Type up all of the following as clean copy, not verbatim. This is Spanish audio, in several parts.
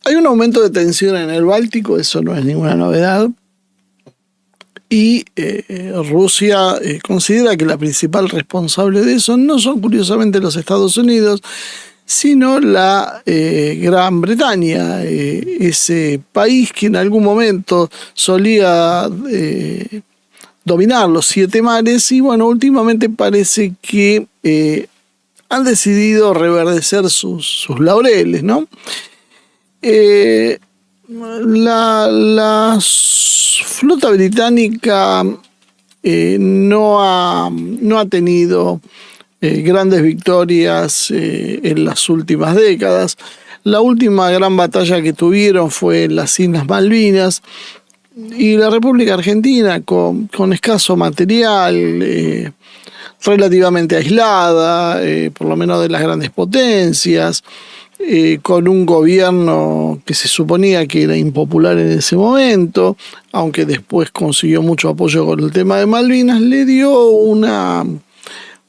Hay un aumento de tensión en el Báltico, eso no es ninguna novedad. Y Rusia considera que la principal responsable de eso no son curiosamente los Estados Unidos, sino la Gran Bretaña, ese país que en algún momento solía dominar los 7 mares y bueno, últimamente parece que han decidido reverdecer sus laureles, ¿no? La flota británica no ha tenido grandes victorias en las últimas décadas. La última gran batalla que tuvieron fue en las Islas Malvinas y la República Argentina con escaso material, relativamente aislada, por lo menos de las grandes potencias, con un gobierno que se suponía que era impopular en ese momento, aunque después consiguió mucho apoyo con el tema de Malvinas, le dio una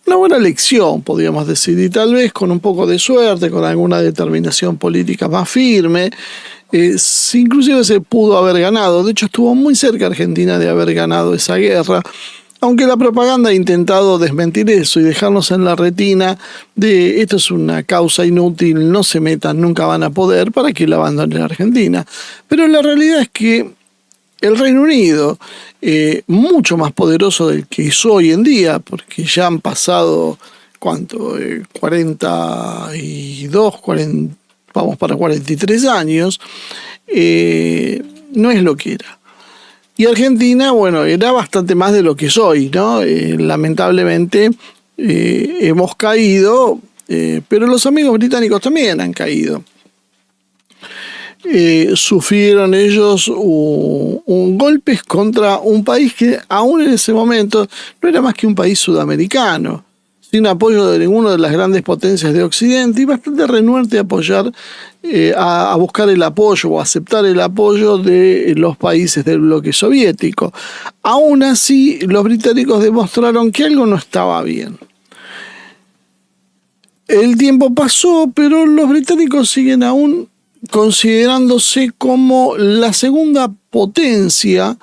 buena lección, podríamos decir, y tal vez con un poco de suerte, con alguna determinación política más firme, inclusive se pudo haber ganado. De hecho, estuvo muy cerca Argentina de haber ganado esa guerra, aunque la propaganda ha intentado desmentir eso y dejarnos en la retina de esto es una causa inútil, no se metan, nunca van a poder, para que la abandonen Argentina. Pero la realidad es que el Reino Unido, mucho más poderoso del que es hoy en día, porque ya han pasado, ¿cuánto? 42, 40, vamos para 43 años, no es lo que era. Y Argentina, bueno, era bastante más de lo que es hoy, ¿no? Lamentablemente hemos caído, pero los amigos británicos también han caído. Sufrieron ellos un golpes contra un país que aún en ese momento no era más que un país sudamericano, sin apoyo de ninguna de las grandes potencias de Occidente y bastante renuente a apoyar, a buscar el apoyo o aceptar el apoyo de los países del bloque soviético. Aún así, los británicos demostraron que algo no estaba bien. El tiempo pasó, pero los británicos siguen aún considerándose como la segunda potencia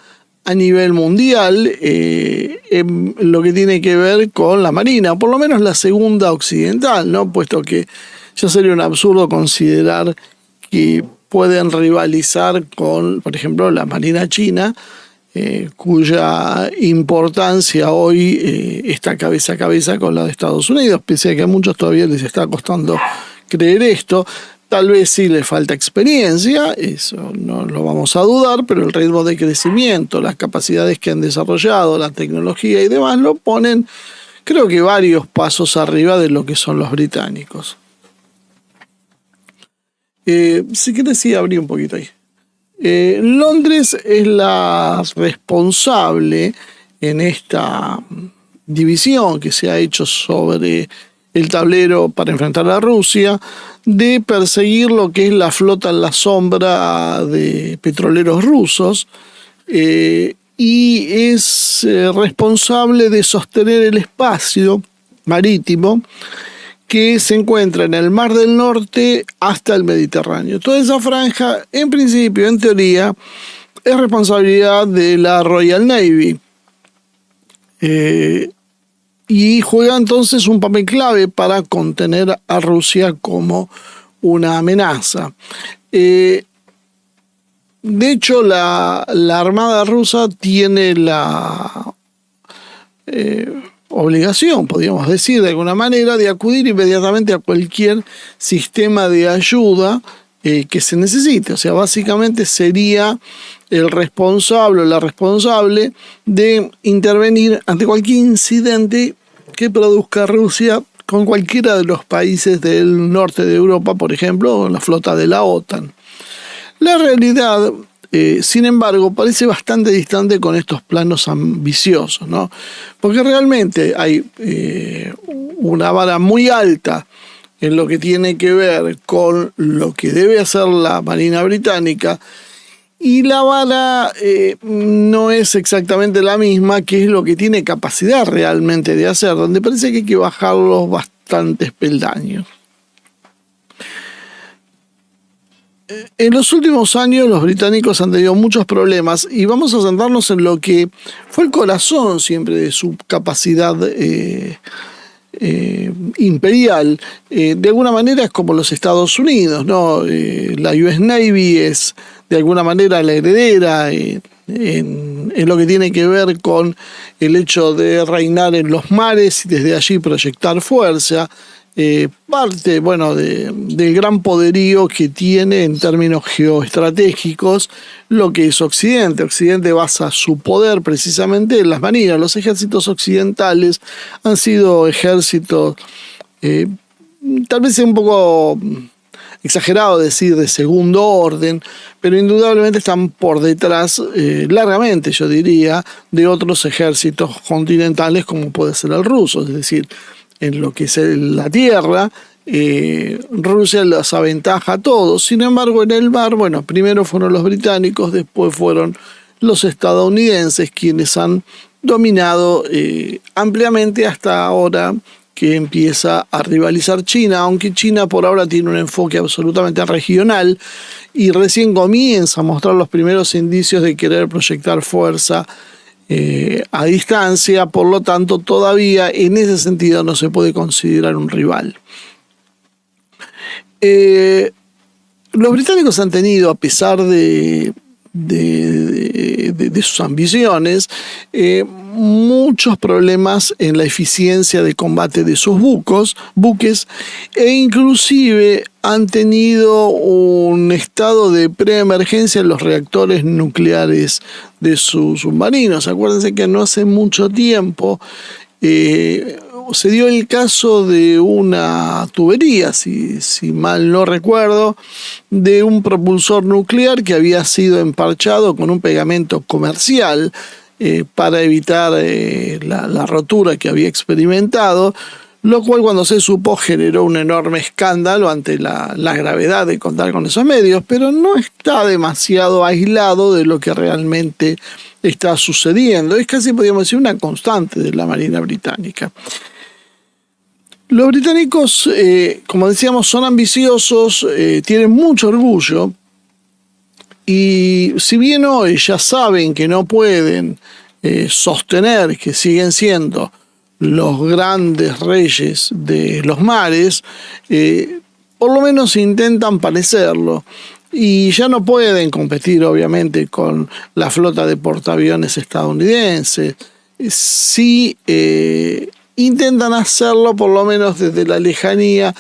a nivel mundial en lo que tiene que ver con la marina, por lo menos la segunda occidental, ¿no? Puesto que ya sería un absurdo considerar que pueden rivalizar con, por ejemplo, la marina china, cuya importancia hoy está cabeza a cabeza con la de Estados Unidos, pese a que a muchos todavía les está costando creer esto. Tal vez sí le falta experiencia, eso no lo vamos a dudar, pero el ritmo de crecimiento, las capacidades que han desarrollado, la tecnología y demás lo ponen, creo que varios pasos arriba de lo que son los británicos. Si querés, sí, abrí un poquito ahí. Londres es la responsable en esta división que se ha hecho sobre el tablero para enfrentar a Rusia, de perseguir lo que es la flota en la sombra de petroleros rusos, y es responsable de sostener el espacio marítimo que se encuentra en el Mar del Norte hasta el Mediterráneo. Toda esa franja, en principio, en teoría, es responsabilidad de la Royal Navy. Y juega entonces un papel clave para contener a Rusia como una amenaza. De hecho, la Armada rusa tiene la obligación, podríamos decir de alguna manera, de acudir inmediatamente a cualquier sistema de ayuda que se necesite. O sea, básicamente sería el responsable o la responsable de intervenir ante cualquier incidente que produzca Rusia con cualquiera de los países del norte de Europa, por ejemplo, o la flota de la OTAN. La realidad, sin embargo, parece bastante distante con estos planos ambiciosos, ¿no? Porque realmente hay una vara muy alta en lo que tiene que ver con lo que debe hacer la Marina Británica, y la vara no es exactamente la misma, que es lo que tiene capacidad realmente de hacer, donde parece que hay que bajarlos bastantes peldaños. En los últimos años los británicos han tenido muchos problemas y vamos a centrarnos en lo que fue el corazón siempre de su capacidad imperial. De alguna manera es como los Estados Unidos, ¿no? La US Navy es de alguna manera la heredera en lo que tiene que ver con el hecho de reinar en los mares y desde allí proyectar fuerza. Parte, bueno, del gran poderío que tiene en términos geoestratégicos lo que es Occidente. Occidente basa su poder precisamente en las marinas. Los ejércitos occidentales han sido ejércitos, tal vez es un poco exagerado decir de segundo orden, pero indudablemente están por detrás, largamente yo diría, de otros ejércitos continentales como puede ser el ruso. Es decir, en lo que es la tierra, Rusia los aventaja a todos. Sin embargo, en el mar, bueno, primero fueron los británicos, después fueron los estadounidenses quienes han dominado ampliamente hasta ahora que empieza a rivalizar China, aunque China por ahora tiene un enfoque absolutamente regional y recién comienza a mostrar los primeros indicios de querer proyectar fuerza a distancia. Por lo tanto, todavía en ese sentido no se puede considerar un rival. Los británicos han tenido, a pesar de sus ambiciones, muchos problemas en la eficiencia de combate de sus buques, e inclusive han tenido un estado de preemergencia en los reactores nucleares de sus submarinos. Acuérdense que no hace mucho tiempo se dio el caso de una tubería, si mal no recuerdo, de un propulsor nuclear que había sido emparchado con un pegamento comercial para evitar la rotura que había experimentado, lo cual cuando se supo generó un enorme escándalo ante la gravedad de contar con esos medios, pero no está demasiado aislado de lo que realmente está sucediendo. Es casi, podríamos decir, una constante de la Marina Británica. Los británicos, como decíamos, son ambiciosos, tienen mucho orgullo, y si bien hoy ya saben que no pueden sostener que siguen siendo los grandes reyes de los mares, por lo menos intentan parecerlo. Y ya no pueden competir, obviamente, con la flota de portaaviones estadounidense. Sí intentan hacerlo, por lo menos desde la lejanía,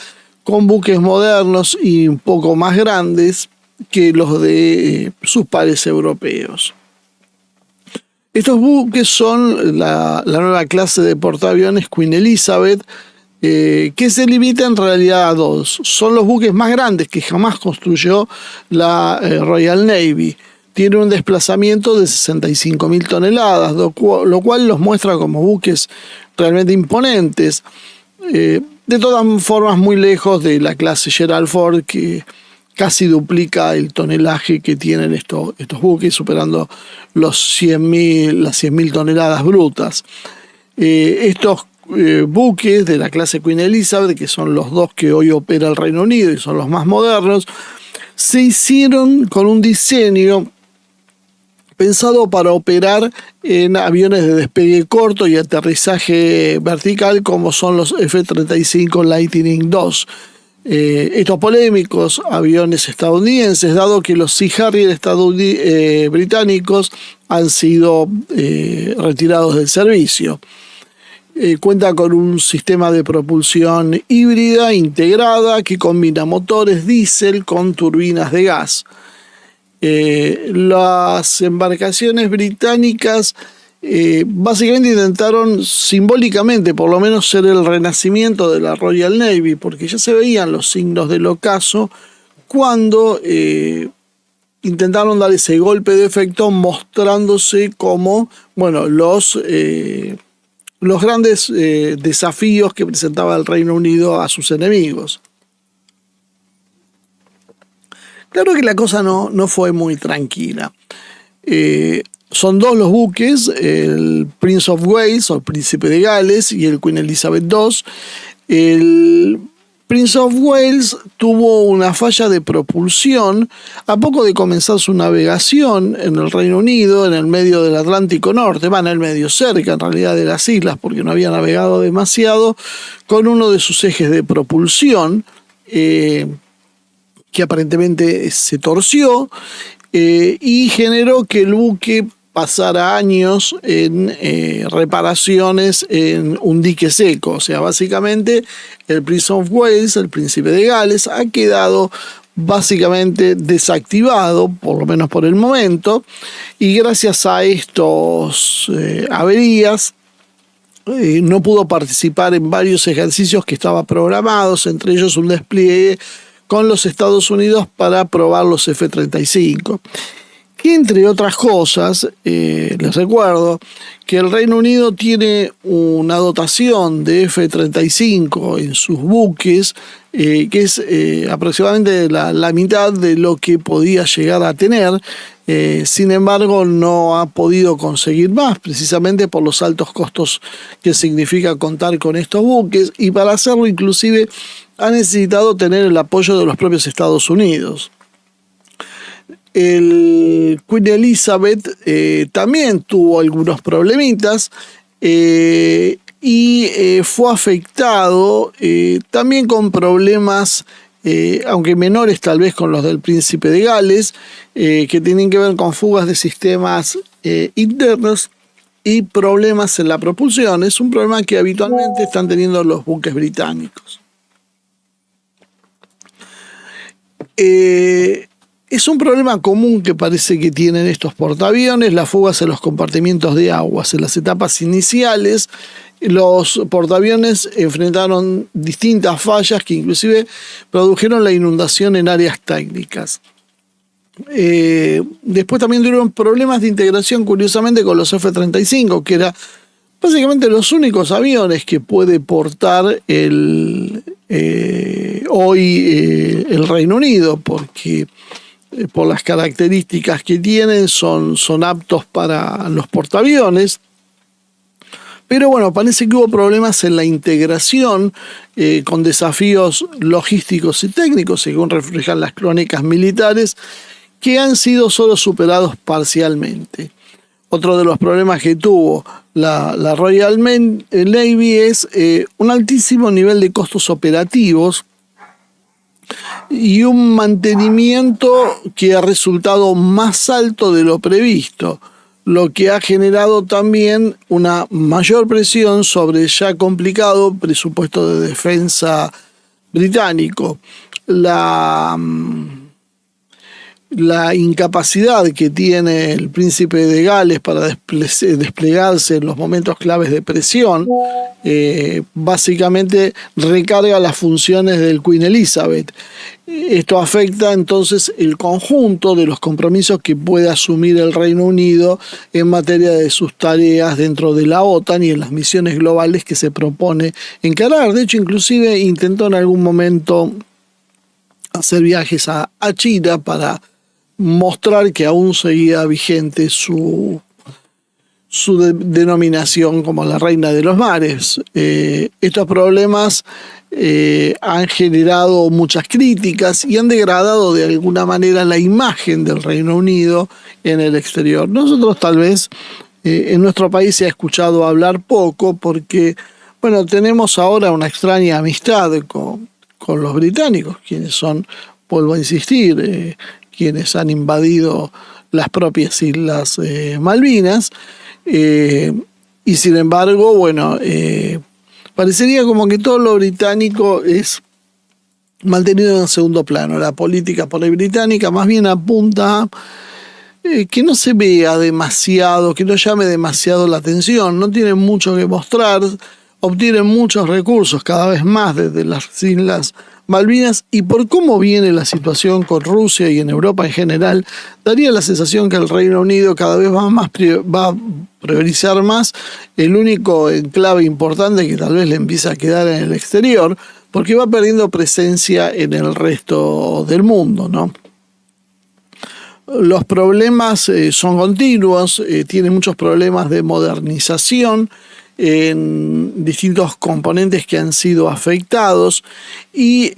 con buques modernos y un poco más grandes que los de sus pares europeos. Estos buques son la nueva clase de portaaviones Queen Elizabeth, que se limita en realidad a dos. Son los buques más grandes que jamás construyó la Royal Navy. Tiene un desplazamiento de 65.000 toneladas, lo cual los muestra como buques realmente imponentes. De todas formas, muy lejos de la clase Gerald Ford, que casi duplica el tonelaje que tienen estos buques, superando las 100.000 toneladas brutas. Estos buques de la clase Queen Elizabeth, que son los dos que hoy opera el Reino Unido y son los más modernos, se hicieron con un diseño pensado para operar en aviones de despegue corto y aterrizaje vertical, como son los F-35 Lightning II. Estos polémicos aviones estadounidenses, dado que los Sea Harrier británicos han sido retirados del servicio. Cuenta con un sistema de propulsión híbrida integrada que combina motores diésel con turbinas de gas. Las embarcaciones británicas básicamente intentaron simbólicamente, por lo menos, ser el renacimiento de la Royal Navy, porque ya se veían los signos del ocaso cuando intentaron dar ese golpe de efecto, mostrándose como, bueno, los grandes desafíos que presentaba el Reino Unido a sus enemigos. Claro que la cosa no fue muy tranquila. Son dos los buques, el Prince of Wales, o el Príncipe de Gales, y el Queen Elizabeth II. El Prince of Wales tuvo una falla de propulsión a poco de comenzar su navegación en el Reino Unido, en el medio del Atlántico Norte, en el medio cerca en realidad de las islas, porque no había navegado demasiado, con uno de sus ejes de propulsión, que aparentemente se torció, y generó que el buque pasara años en reparaciones en un dique seco. O sea, básicamente el Prince of Wales, el Príncipe de Gales, ha quedado básicamente desactivado, por lo menos por el momento, y gracias a estos averías no pudo participar en varios ejercicios que estaban programados, entre ellos un despliegue con los Estados Unidos para probar los F-35. Que entre otras cosas, les recuerdo que el Reino Unido tiene una dotación de F-35 en sus buques, que es aproximadamente la mitad de lo que podía llegar a tener. Sin embargo, no ha podido conseguir más, precisamente por los altos costos que significa contar con estos buques, y para hacerlo inclusive ha necesitado tener el apoyo de los propios Estados Unidos. El Queen Elizabeth también tuvo algunos problemitas y fue afectado también con problemas, aunque menores tal vez con los del Príncipe de Gales, que tienen que ver con fugas de sistemas internos y problemas en la propulsión. Es un problema que habitualmente están teniendo los buques británicos. Es un problema común que parece que tienen estos portaaviones, las fugas en los compartimientos de aguas. En las etapas iniciales, los portaaviones enfrentaron distintas fallas que inclusive produjeron la inundación en áreas técnicas. Después también tuvieron problemas de integración, curiosamente, con los F-35, que era básicamente los únicos aviones que puede portar hoy el Reino Unido, porque por las características que tienen son aptos para los portaaviones. Pero bueno, parece que hubo problemas en la integración, con desafíos logísticos y técnicos, según reflejan las crónicas militares, que han sido solo superados parcialmente. Otro de los problemas que tuvo la Royal Navy es un altísimo nivel de costos operativos y un mantenimiento que ha resultado más alto de lo previsto, lo que ha generado también una mayor presión sobre el ya complicado presupuesto de defensa británico. La incapacidad que tiene el Príncipe de Gales para desplegarse en los momentos claves de presión, básicamente recarga las funciones del Queen Elizabeth. Esto afecta entonces el conjunto de los compromisos que puede asumir el Reino Unido en materia de sus tareas dentro de la OTAN y en las misiones globales que se propone encarar. De hecho, inclusive intentó en algún momento hacer viajes a China para mostrar que aún seguía vigente su denominación como la reina de los mares. Estos problemas han generado muchas críticas y han degradado de alguna manera la imagen del Reino Unido en el exterior. Nosotros tal vez en nuestro país se ha escuchado hablar poco porque, bueno, tenemos ahora una extraña amistad con los británicos, quienes son, vuelvo a insistir, quienes han invadido las propias Islas Malvinas, y sin embargo, bueno, parecería como que todo lo británico es mantenido en segundo plano. La política por ahí británica más bien apunta a que no se vea demasiado, que no llame demasiado la atención, no tienen mucho que mostrar, obtienen muchos recursos cada vez más desde las Islas Malvinas, y por cómo viene la situación con Rusia y en Europa en general, daría la sensación que el Reino Unido cada vez va a priorizar más el único enclave importante que tal vez le empieza a quedar en el exterior, porque va perdiendo presencia en el resto del mundo, ¿no? Los problemas son continuos, tiene muchos problemas de modernización, en distintos componentes que han sido afectados y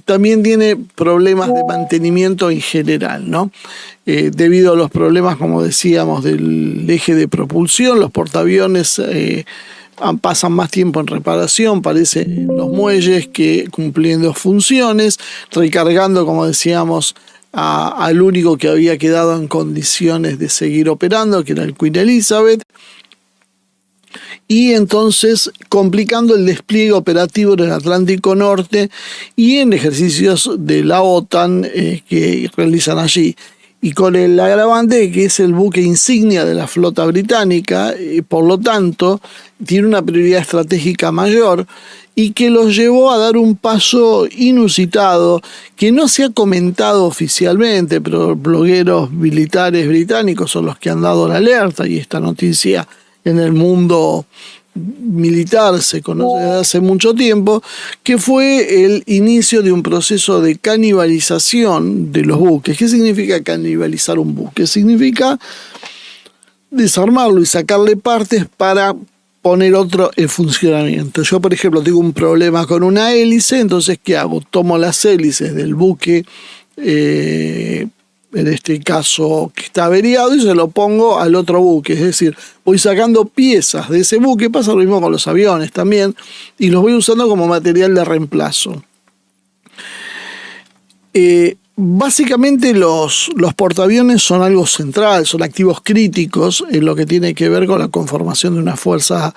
también tiene problemas de mantenimiento en general, ¿no? Debido a los problemas, como decíamos, del eje de propulsión, los portaaviones pasan más tiempo en reparación, parece, en los muelles que cumpliendo funciones, recargando, como decíamos, al único que había quedado en condiciones de seguir operando, que era el Queen Elizabeth, y entonces complicando el despliegue operativo en el Atlántico Norte y en ejercicios de la OTAN que realizan allí. Y con el agravante de que es el buque insignia de la flota británica, por lo tanto, tiene una prioridad estratégica mayor y que los llevó a dar un paso inusitado que no se ha comentado oficialmente, pero blogueros militares británicos son los que han dado la alerta y esta noticia en el mundo militar se conoce desde hace mucho tiempo, que fue el inicio de un proceso de canibalización de los buques. ¿Qué significa canibalizar un buque? Significa desarmarlo y sacarle partes para poner otro en funcionamiento. Yo, por ejemplo, tengo un problema con una hélice, entonces, ¿qué hago? Tomo las hélices del buque, en este caso que está averiado, y se lo pongo al otro buque. Es decir, voy sacando piezas de ese buque, pasa lo mismo con los aviones también, y los voy usando como material de reemplazo. Básicamente los portaaviones son algo central, son activos críticos en lo que tiene que ver con la conformación de una fuerza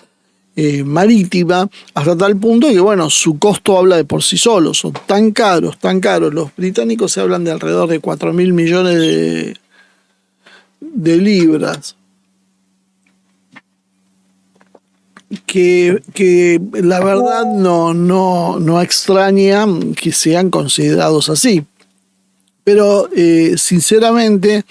marítima, hasta tal punto que, bueno, su costo habla de por sí solo, son tan caros. Los británicos se hablan de alrededor de 4.000 millones de libras, que la verdad no extraña que sean considerados así. Pero sinceramente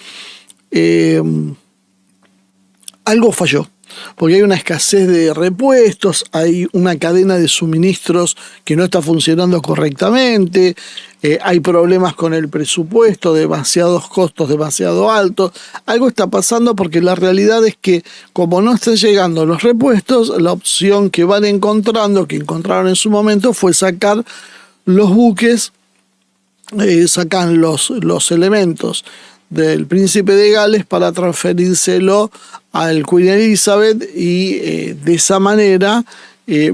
algo falló, porque hay una escasez de repuestos, hay una cadena de suministros que no está funcionando correctamente, hay problemas con el presupuesto, demasiados costos demasiado altos. Algo está pasando porque la realidad es que como no están llegando los repuestos, la opción que van encontrando, que encontraron en su momento, fue sacar los buques, sacan los elementos del Príncipe de Gales para transferírselo al Queen Elizabeth y de esa manera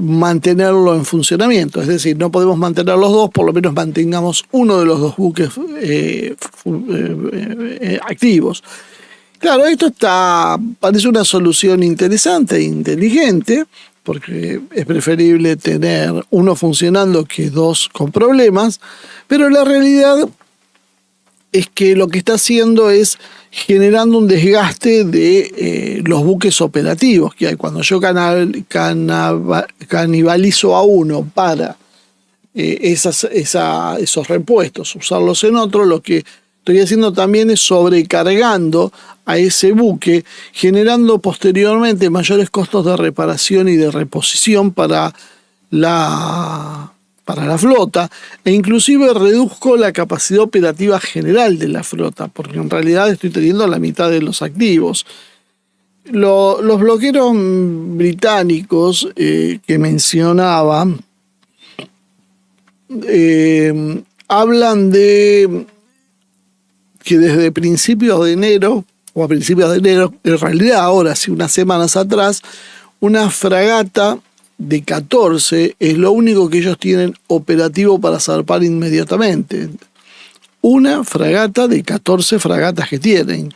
mantenerlo en funcionamiento. Es decir, no podemos mantener los dos, por lo menos mantengamos uno de los dos buques activos. Claro, esto parece una solución interesante e inteligente, porque es preferible tener uno funcionando que dos con problemas, pero la realidad es que lo que está haciendo es generando un desgaste de los buques operativos que hay. Cuando yo canibalizo a uno para esos repuestos, usarlos en otro, lo que estoy haciendo también es sobrecargando a ese buque, generando posteriormente mayores costos de reparación y de reposición para la flota, e inclusive reduzco la capacidad operativa general de la flota, porque en realidad estoy teniendo la mitad de los activos. Los blogueros británicos que mencionaba hablan de que desde principios de enero, o a principios de enero, en realidad ahora, sí, unas semanas atrás, una fragata de 14 es lo único que ellos tienen operativo para zarpar inmediatamente. Una fragata de 14 fragatas que tienen.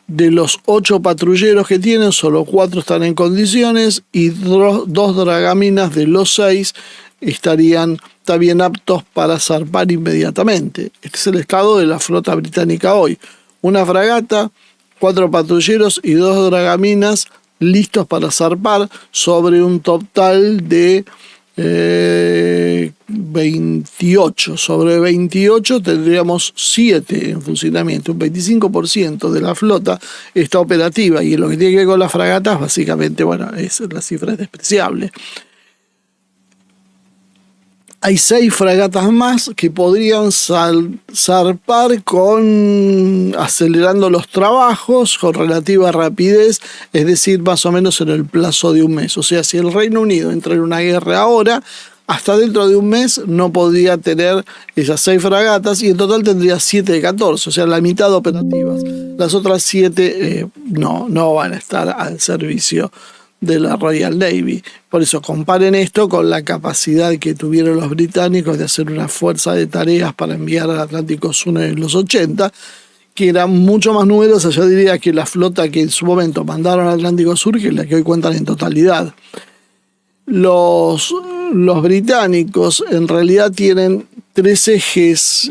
De los 8 patrulleros que tienen, solo 4 están en condiciones y 2 dragaminas de los 6 estarían también aptos para zarpar inmediatamente. Este es el estado de la flota británica hoy. Una fragata, 4 patrulleros y 2 dragaminas listos para zarpar sobre un total de 28. Sobre 28 tendríamos 7 en funcionamiento. Un 25% de la flota está operativa, y en lo que tiene que ver con las fragatas, básicamente, bueno, la cifra es despreciable. Hay 6 fragatas más que podrían zarpar acelerando los trabajos con relativa rapidez, es decir, más o menos en el plazo de un mes. O sea, si el Reino Unido entra en una guerra ahora, hasta dentro de un mes no podría tener esas 6 fragatas y en total tendría 7 de 14, o sea, la mitad operativas. Las otras 7 no van a estar al servicio de la Royal Navy. Por eso comparen esto con la capacidad que tuvieron los británicos de hacer una fuerza de tareas para enviar al Atlántico Sur en los 80, que eran mucho más numerosas, yo diría, que la flota que en su momento mandaron al Atlántico Sur, que la que hoy cuentan en totalidad. Los británicos en realidad tienen 3 ejes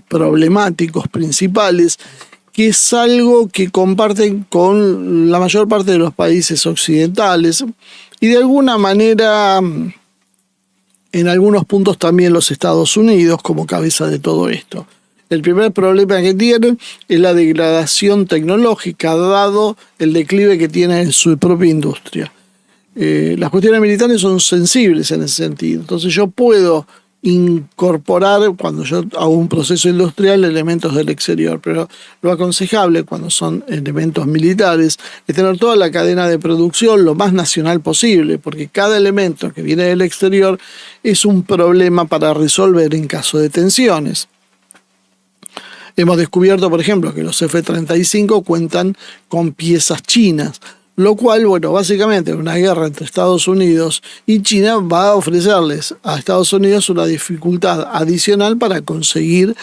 problemáticos principales, que es algo que comparten con la mayor parte de los países occidentales y de alguna manera en algunos puntos también los Estados Unidos como cabeza de todo esto. El primer problema que tienen es la degradación tecnológica, dado el declive que tiene en su propia industria. Las cuestiones militares son sensibles en ese sentido, entonces yo puedo incorporar, cuando yo hago un proceso industrial, elementos del exterior, pero lo aconsejable cuando son elementos militares es tener toda la cadena de producción lo más nacional posible, porque cada elemento que viene del exterior es un problema para resolver en caso de tensiones. Hemos descubierto, por ejemplo, que los F-35 cuentan con piezas chinas, lo cual, bueno, básicamente una guerra entre Estados Unidos y China va a ofrecerles a Estados Unidos una dificultad adicional para conseguir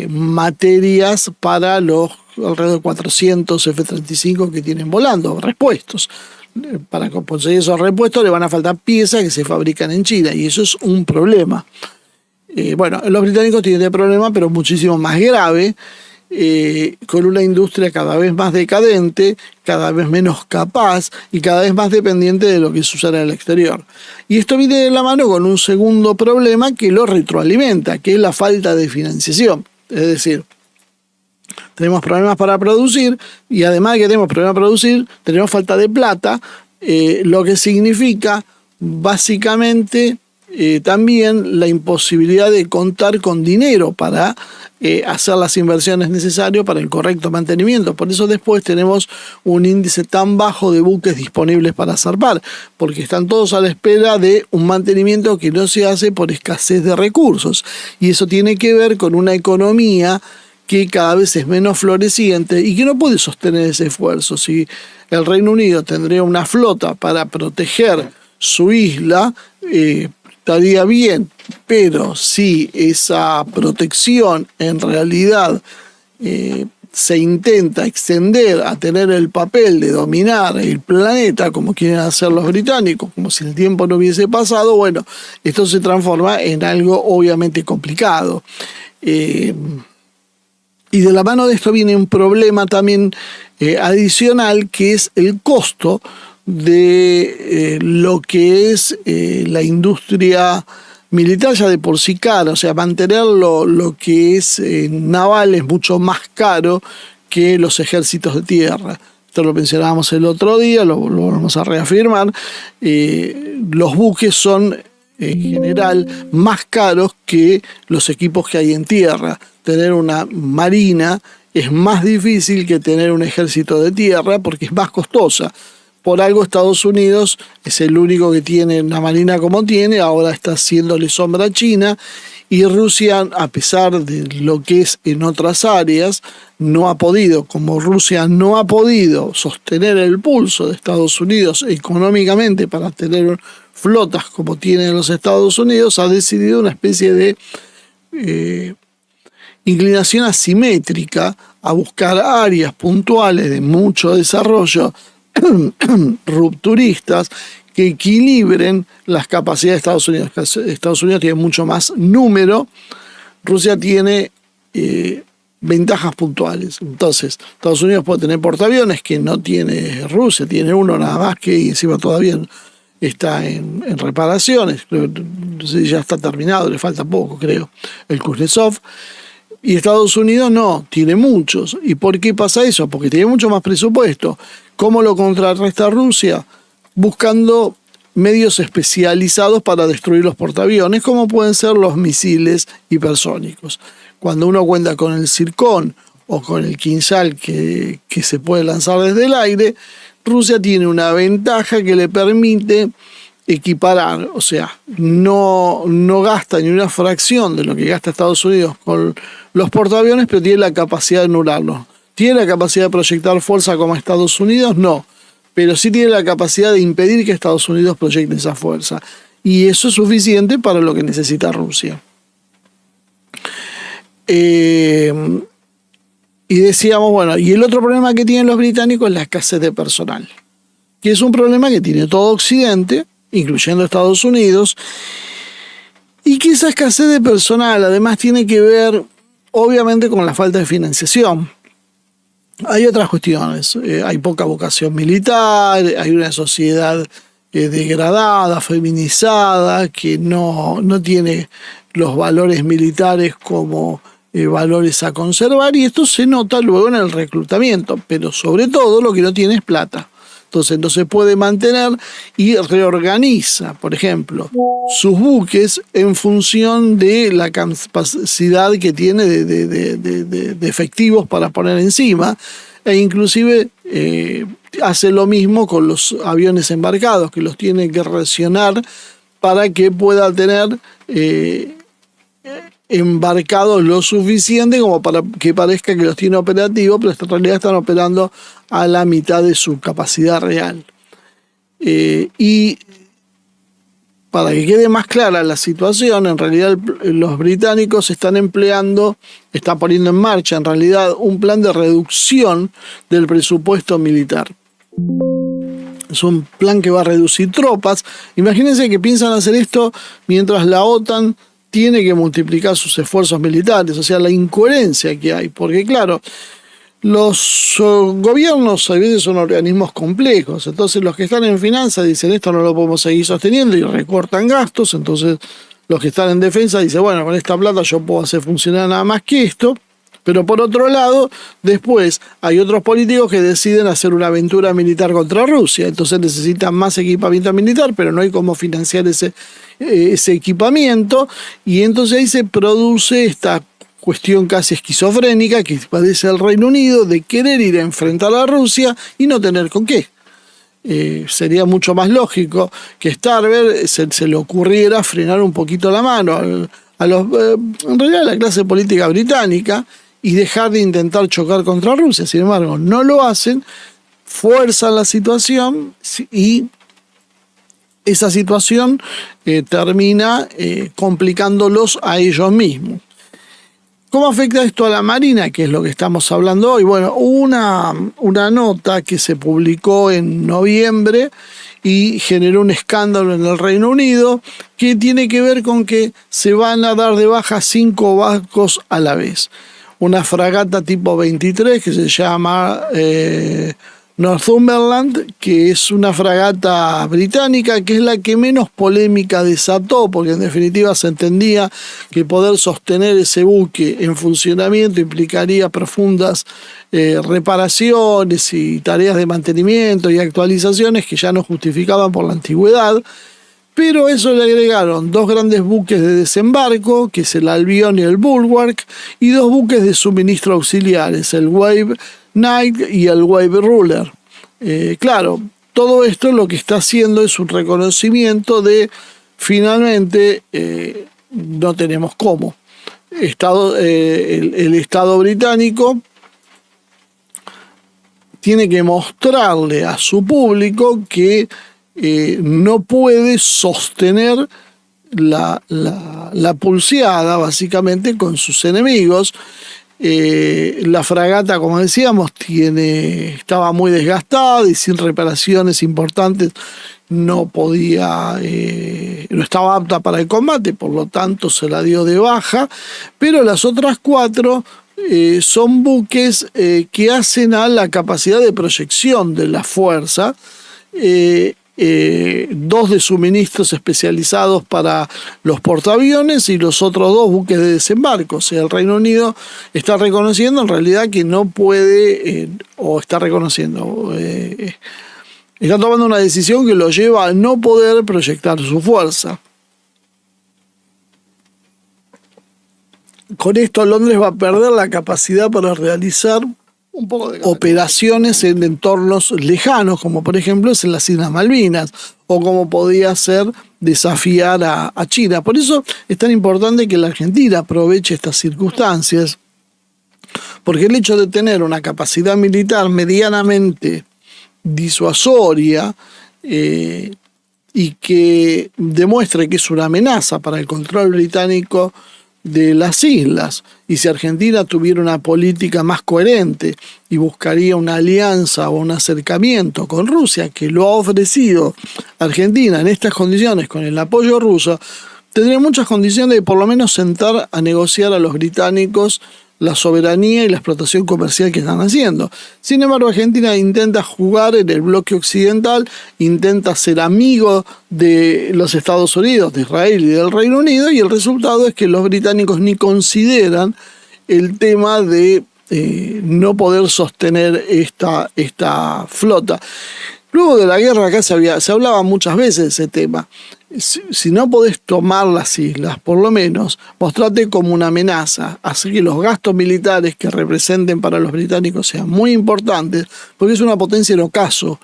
materias para los alrededor de 400 F-35 que tienen volando, repuestos. Para conseguir esos repuestos le van a faltar piezas que se fabrican en China y eso es un problema. Bueno, los británicos tienen este problema, pero muchísimo más grave, con una industria cada vez más decadente, cada vez menos capaz y cada vez más dependiente de lo que se usa en el exterior. Y esto viene de la mano con un segundo problema que lo retroalimenta, que es la falta de financiación. Es decir, tenemos problemas para producir y además de que tenemos problemas para producir, tenemos falta de plata, lo que significa básicamente también la imposibilidad de contar con dinero para hacer las inversiones necesarias para el correcto mantenimiento. Por eso después tenemos un índice tan bajo de buques disponibles para zarpar, porque están todos a la espera de un mantenimiento que no se hace por escasez de recursos. Y eso tiene que ver con una economía que cada vez es menos floreciente y que no puede sostener ese esfuerzo. Si el Reino Unido tendría una flota para proteger su isla, estaría bien, pero si esa protección en realidad se intenta extender a tener el papel de dominar el planeta como quieren hacer los británicos, como si el tiempo no hubiese pasado, bueno, esto se transforma en algo obviamente complicado. Y de la mano de esto viene un problema también adicional, que es el costo de lo que es la industria militar ya de por sí cara. O sea, mantener lo que es naval es mucho más caro que los ejércitos de tierra. Esto lo mencionábamos el otro día, lo vamos a reafirmar. Los buques son en general más caros que los equipos que hay en tierra. Tener una marina es más difícil que tener un ejército de tierra porque es más costosa. Por algo Estados Unidos es el único que tiene una marina como tiene, ahora está haciéndole sombra a China, y Rusia, a pesar de lo que es en otras áreas, no ha podido. Como Rusia no ha podido sostener el pulso de Estados Unidos económicamente para tener flotas como tienen los Estados Unidos, ha decidido una especie de inclinación asimétrica a buscar áreas puntuales de mucho desarrollo rupturistas que equilibren las capacidades de Estados Unidos. Estados Unidos tiene mucho más número, Rusia tiene ventajas puntuales. Entonces, Estados Unidos puede tener portaaviones que no tiene Rusia, tiene uno nada más, que encima todavía está en reparaciones, no sé si ya está terminado, le falta poco, creo, el Kuznetsov. Y Estados Unidos no, tiene muchos. ¿Y por qué pasa eso? Porque tiene mucho más presupuesto. ¿Cómo lo contrarresta Rusia? Buscando medios especializados para destruir los portaaviones, como pueden ser los misiles hipersónicos. Cuando uno cuenta con el Zircon o con el Kinzhal que se puede lanzar desde el aire, Rusia tiene una ventaja que le permite equiparar, o sea, no gasta ni una fracción de lo que gasta Estados Unidos con los portaaviones, pero tiene la capacidad de anularlos. ¿Tiene la capacidad de proyectar fuerza como Estados Unidos? No, pero sí tiene la capacidad de impedir que Estados Unidos proyecte esa fuerza. Y eso es suficiente para lo que necesita Rusia. Y decíamos, bueno, y el otro problema que tienen los británicos es la escasez de personal, que es un problema que tiene todo Occidente, incluyendo Estados Unidos, y que esa escasez de personal además tiene que ver, obviamente, con la falta de financiación. Hay otras cuestiones, hay poca vocación militar, hay una sociedad degradada, feminizada, que no tiene los valores militares como valores a conservar, y esto se nota luego en el reclutamiento, pero sobre todo lo que no tiene es plata. Entonces no se puede mantener y reorganiza, por ejemplo, sus buques en función de la capacidad que tiene de efectivos para poner encima, e inclusive hace lo mismo con los aviones embarcados, que los tiene que racionar para que pueda tener embarcados lo suficiente como para que parezca que los tiene operativos, pero en realidad están operando a la mitad de su capacidad real. Y para que quede más clara la situación, en realidad los británicos están poniendo en marcha en realidad un plan de reducción del presupuesto militar. Es un plan que va a reducir tropas. Imagínense que piensan hacer esto mientras la OTAN tiene que multiplicar sus esfuerzos militares, o sea, la incoherencia que hay, porque claro, los gobiernos a veces son organismos complejos, entonces los que están en finanzas dicen esto no lo podemos seguir sosteniendo y recortan gastos, entonces los que están en defensa dicen, bueno, con esta plata yo puedo hacer funcionar nada más que esto, pero por otro lado, después hay otros políticos que deciden hacer una aventura militar contra Rusia, entonces necesitan más equipamiento militar, pero no hay cómo financiar ese equipamiento, y entonces ahí se produce esta cuestión casi esquizofrénica que padece el Reino Unido de querer ir a enfrentar a Rusia y no tener con qué. Sería mucho más lógico que Starmer se le ocurriera frenar un poquito la mano en realidad a la clase política británica y dejar de intentar chocar contra Rusia. Sin embargo, no lo hacen, fuerzan la situación y esa situación termina complicándolos a ellos mismos. ¿Cómo afecta esto a la Marina? Que es lo que estamos hablando hoy. Bueno, una nota que se publicó en noviembre y generó un escándalo en el Reino Unido que tiene que ver con que se van a dar de baja 5 barcos a la vez. Una fragata tipo 23 que se llama Northumberland, que es una fragata británica, que es la que menos polémica desató, porque en definitiva se entendía que poder sostener ese buque en funcionamiento implicaría profundas reparaciones y tareas de mantenimiento y actualizaciones que ya no justificaban por la antigüedad. Pero a eso le agregaron 2 grandes buques de desembarco, que es el Albion y el Bulwark, y 2 buques de suministro auxiliares, el Wave Knight y el Wave Ruler. Claro, todo esto lo que está haciendo es un reconocimiento de, finalmente, no tenemos cómo. El Estado británico tiene que mostrarle a su público que no puede sostener la pulseada, básicamente, con sus enemigos. La fragata, como decíamos, estaba muy desgastada y sin reparaciones importantes no estaba apta para el combate, por lo tanto se la dio de baja, pero las otras 4 son buques que hacen a la capacidad de proyección de la fuerza, 2 de suministros especializados para los portaaviones y los otros 2 buques de desembarco. O sea, el Reino Unido está reconociendo en realidad que no puede, o está reconociendo, está tomando una decisión que lo lleva a no poder proyectar su fuerza. Con esto Londres va a perder la capacidad para realizar un poco de operaciones en entornos lejanos, como por ejemplo es en las Islas Malvinas, o como podía ser desafiar a China. Por eso es tan importante que la Argentina aproveche estas circunstancias, porque el hecho de tener una capacidad militar medianamente disuasoria y que demuestre que es una amenaza para el control británico de las islas, y si Argentina tuviera una política más coherente y buscaría una alianza o un acercamiento con Rusia, que lo ha ofrecido Argentina en estas condiciones con el apoyo ruso, tendría muchas condiciones de por lo menos sentar a negociar a los británicos la soberanía y la explotación comercial que están haciendo. Sin embargo, Argentina intenta jugar en el bloque occidental, intenta ser amigo de los Estados Unidos, de Israel y del Reino Unido, y el resultado es que los británicos ni consideran el tema de no poder sostener esta flota. Luego de la guerra acá se hablaba muchas veces de ese tema. Si no podés tomar las islas, por lo menos mostrate como una amenaza, así que los gastos militares que representen para los británicos sean muy importantes, porque es una potencia en ocaso,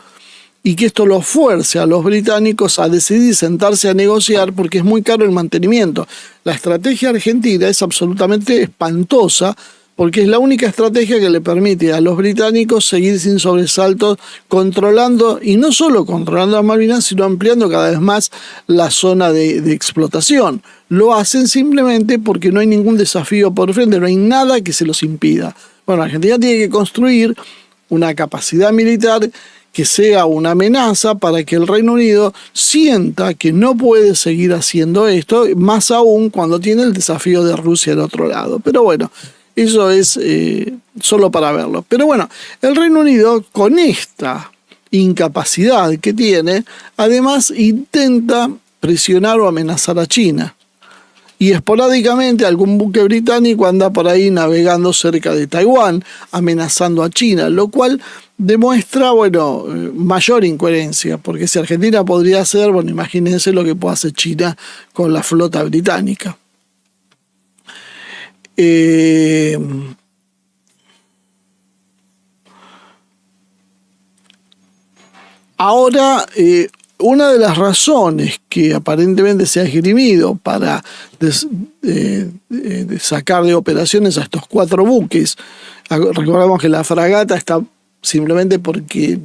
y que esto los fuerce a los británicos a decidir sentarse a negociar, porque es muy caro el mantenimiento. La estrategia argentina es absolutamente espantosa, porque es la única estrategia que le permite a los británicos seguir sin sobresaltos, controlando, y no solo controlando las Malvinas, sino ampliando cada vez más la zona de explotación. Lo hacen simplemente porque no hay ningún desafío por frente, no hay nada que se los impida. Bueno, Argentina tiene que construir una capacidad militar que sea una amenaza para que el Reino Unido sienta que no puede seguir haciendo esto, más aún cuando tiene el desafío de Rusia al otro lado. Pero bueno, eso es solo para verlo. Pero bueno, el Reino Unido, con esta incapacidad que tiene, además intenta presionar o amenazar a China. Y esporádicamente algún buque británico anda por ahí navegando cerca de Taiwán, amenazando a China, lo cual demuestra, bueno, mayor incoherencia, porque si Argentina podría hacer, bueno, imagínense lo que puede hacer China con la flota británica. Ahora, una de las razones que aparentemente se ha esgrimido para sacar de operaciones a estos 4 buques, recordemos que la fragata está simplemente porque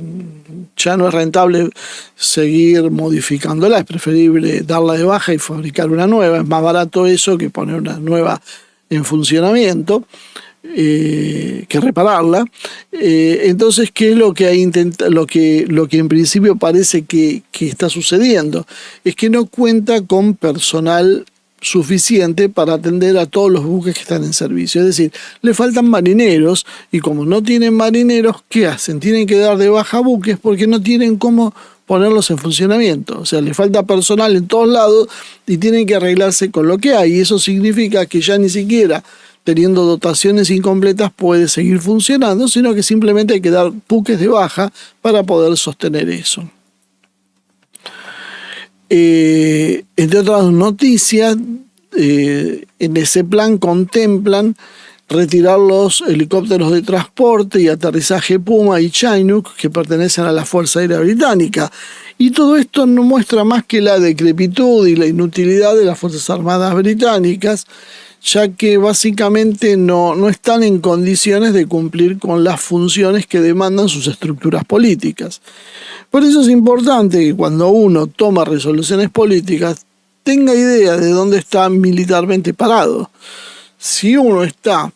ya no es rentable seguir modificándola, es preferible darla de baja y fabricar una nueva, es más barato eso que poner una nueva en funcionamiento, que repararla. Entonces, ¿qué es lo que en principio parece que está sucediendo? Es que no cuenta con personal suficiente para atender a todos los buques que están en servicio. Es decir, le faltan marineros, y como no tienen marineros, ¿qué hacen? Tienen que dar de baja buques porque no tienen cómo ponerlos en funcionamiento. O sea, le falta personal en todos lados y tienen que arreglarse con lo que hay. Y eso significa que ya ni siquiera teniendo dotaciones incompletas puede seguir funcionando, sino que simplemente hay que dar buques de baja para poder sostener eso. Entre otras noticias, en ese plan contemplan retirar los helicópteros de transporte y aterrizaje Puma y Chinook que pertenecen a la Fuerza Aérea Británica. Y todo esto no muestra más que la decrepitud y la inutilidad de las Fuerzas Armadas británicas, ya que básicamente no están en condiciones de cumplir con las funciones que demandan sus estructuras políticas. Por eso es importante que cuando uno toma resoluciones políticas tenga idea de dónde está militarmente parado. Si uno está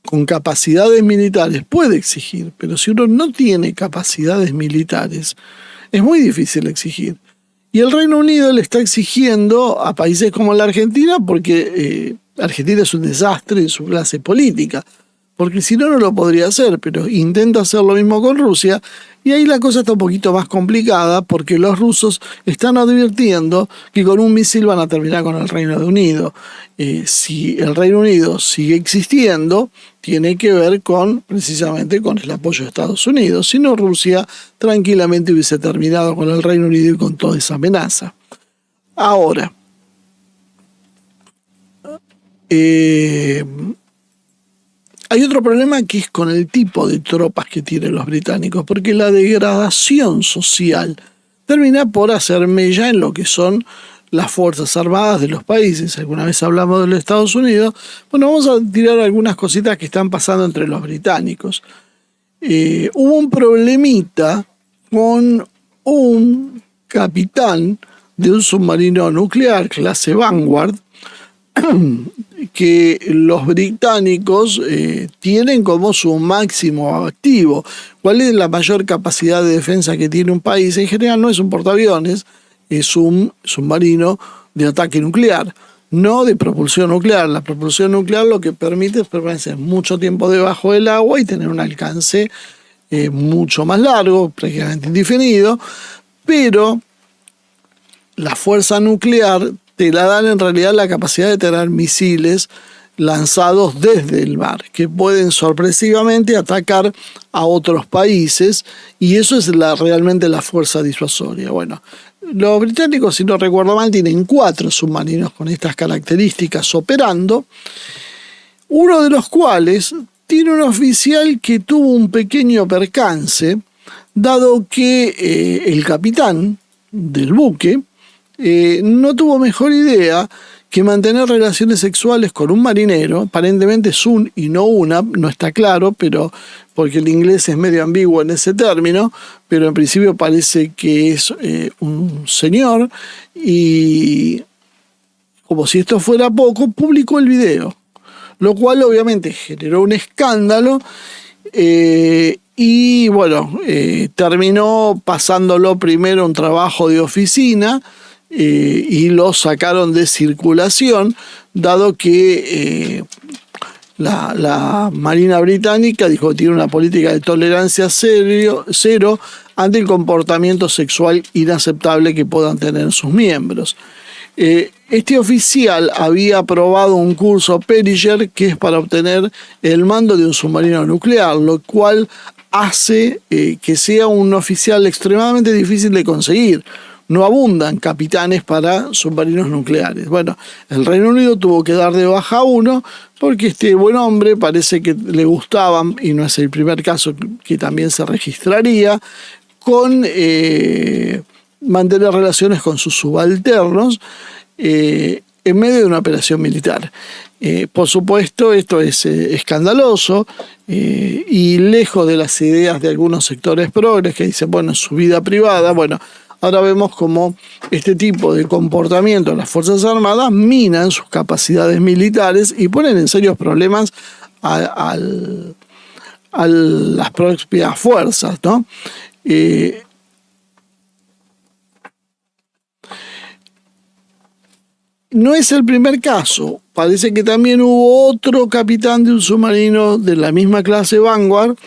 con capacidades militares puede exigir, pero si uno no tiene capacidades militares es muy difícil exigir. Y el Reino Unido le está exigiendo a países como la Argentina, porque Argentina es un desastre en su clase política, porque si no, no lo podría hacer, pero intenta hacer lo mismo con Rusia, y ahí la cosa está un poquito más complicada, porque los rusos están advirtiendo que con un misil van a terminar con el Reino Unido. Si el Reino Unido sigue existiendo, tiene que ver precisamente con el apoyo de Estados Unidos, si no Rusia tranquilamente hubiese terminado con el Reino Unido y con toda esa amenaza. Ahora, hay otro problema que es con el tipo de tropas que tienen los británicos, porque la degradación social termina por hacer mella en lo que son las fuerzas armadas de los países. Alguna vez hablamos de los Estados Unidos. Bueno, vamos a tirar algunas cositas que están pasando entre los británicos. Hubo un problemita con un capitán de un submarino nuclear clase Vanguard, que los británicos tienen como su máximo activo. ¿Cuál es la mayor capacidad de defensa que tiene un país? En general no es un portaaviones, es un submarino de ataque nuclear, no de propulsión nuclear. La propulsión nuclear lo que permite es permanecer mucho tiempo debajo del agua y tener un alcance mucho más largo, prácticamente indefinido, pero la fuerza nuclear te la dan en realidad la capacidad de tener misiles lanzados desde el mar, que pueden sorpresivamente atacar a otros países, y eso es realmente la fuerza disuasoria. Bueno, los británicos, si no recuerdo mal, tienen 4 submarinos con estas características operando, uno de los cuales tiene un oficial que tuvo un pequeño percance, dado que el capitán del buque no tuvo mejor idea que mantener relaciones sexuales con un marinero. Aparentemente es un y no una, no está claro, pero porque el inglés es medio ambiguo en ese término, pero en principio parece que es un señor, y como si esto fuera poco, publicó el video, lo cual obviamente generó un escándalo, y bueno, terminó pasándolo primero a un trabajo de oficina, y lo sacaron de circulación, dado que la Marina Británica dijo que tiene una política de tolerancia cero ante el comportamiento sexual inaceptable que puedan tener sus miembros. Este oficial había aprobado un curso Perisher, que es para obtener el mando de un submarino nuclear, lo cual hace que sea un oficial extremadamente difícil de conseguir. No abundan capitanes para submarinos nucleares. Bueno, el Reino Unido tuvo que dar de baja a uno, porque este buen hombre parece que le gustaban, y no es el primer caso que también se registraría, con mantener relaciones con sus subalternos en medio de una operación militar. Por supuesto, esto es escandaloso, y lejos de las ideas de algunos sectores progres que dicen, bueno, es su vida privada. Bueno, ahora vemos cómo este tipo de comportamiento de las Fuerzas Armadas minan sus capacidades militares y ponen en serios problemas a las propias fuerzas, ¿no? No es el primer caso. Parece que también hubo otro capitán de un submarino de la misma clase Vanguard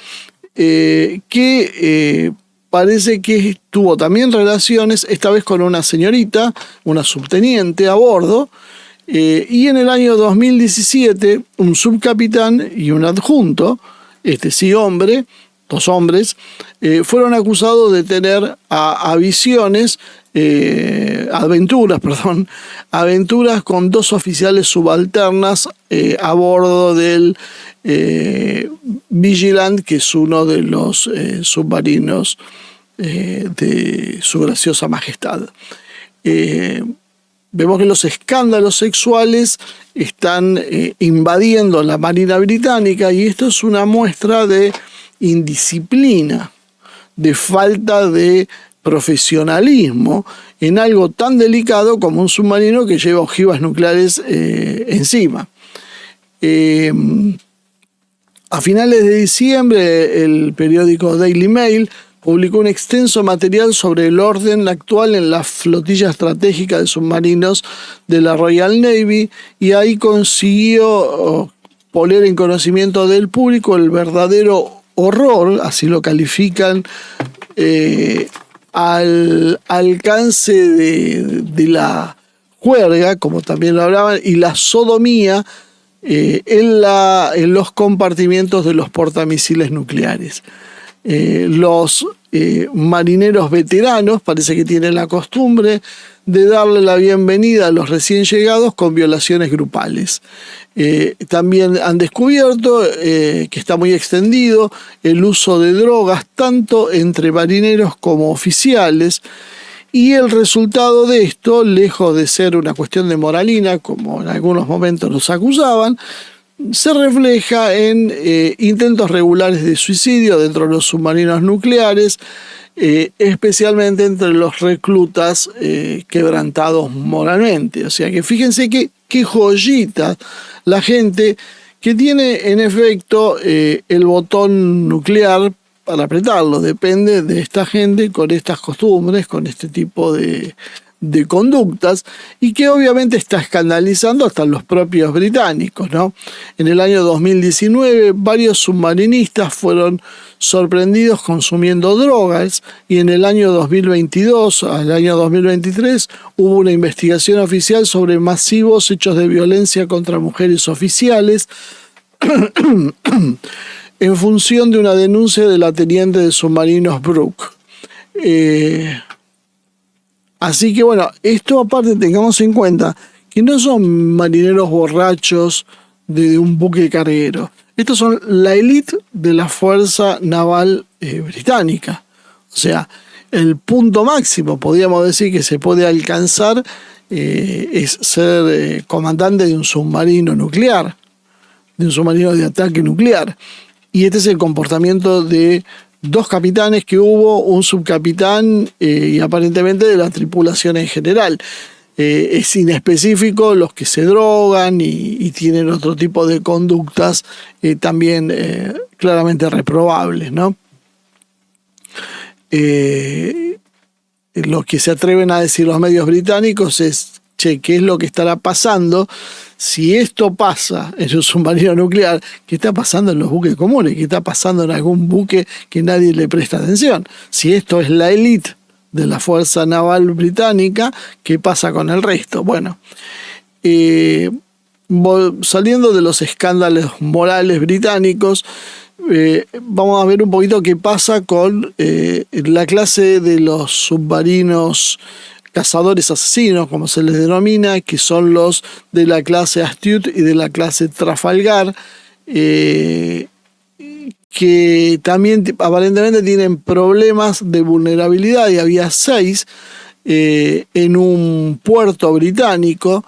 que parece que tuvo también relaciones, esta vez con una señorita, una subteniente a bordo, y en el año 2017 un subcapitán y un adjunto, sí hombre, 2 hombres, fueron acusados de tener aventuras con 2 oficiales subalternas a bordo del Vigilant, que es uno de los submarinos de su graciosa majestad. Vemos que los escándalos sexuales están invadiendo la Marina Británica, y esto es una muestra de indisciplina, de falta de profesionalismo en algo tan delicado como un submarino que lleva ojivas nucleares encima. A finales de diciembre, el periódico Daily Mail publicó un extenso material sobre el orden actual en la flotilla estratégica de submarinos de la Royal Navy, y ahí consiguió poner en conocimiento del público el verdadero horror, así lo califican, al alcance de la juerga, como también lo hablaban, y la sodomía en los compartimientos de los portamisiles nucleares. Los marineros veteranos parece que tienen la costumbre de darle la bienvenida a los recién llegados con violaciones grupales. También han descubierto que está muy extendido el uso de drogas tanto entre marineros como oficiales, y el resultado de esto, lejos de ser una cuestión de moralina, como en algunos momentos los acusaban, se refleja en intentos regulares de suicidio dentro de los submarinos nucleares, especialmente entre los reclutas quebrantados moralmente. O sea que fíjense qué joyita la gente que tiene en efecto el botón nuclear para apretarlo. Depende de esta gente con estas costumbres, con este tipo de conductas, y que obviamente está escandalizando hasta los propios británicos, ¿no? En el año 2019 varios submarinistas fueron sorprendidos consumiendo drogas, y en el año 2022 al año 2023 hubo una investigación oficial sobre masivos hechos de violencia contra mujeres oficiales en función de una denuncia de la teniente de submarinos Brooke. Así que bueno, esto aparte tengamos en cuenta que no son marineros borrachos de un buque carguero. Estos son la élite de la Fuerza Naval Británica. O sea, el punto máximo, podríamos decir, que se puede alcanzar es ser comandante de un submarino nuclear, de un submarino de ataque nuclear. Y este es el comportamiento de 2 capitanes que hubo, un subcapitán y aparentemente de la tripulación en general. Es inespecífico los que se drogan y tienen otro tipo de conductas también claramente reprobables, ¿no? Lo que se atreven a decir los medios británicos es: che, ¿qué es lo que estará pasando? Si esto pasa en un submarino nuclear, ¿qué está pasando en los buques comunes? ¿Qué está pasando en algún buque que nadie le presta atención? Si esto es la élite de la Fuerza Naval Británica, ¿qué pasa con el resto? Bueno, saliendo de los escándalos morales británicos, vamos a ver un poquito qué pasa con la clase de los submarinos cazadores asesinos, como se les denomina, que son los de la clase Astute y de la clase Trafalgar, que también aparentemente tienen problemas de vulnerabilidad, y había 6 en un puerto británico,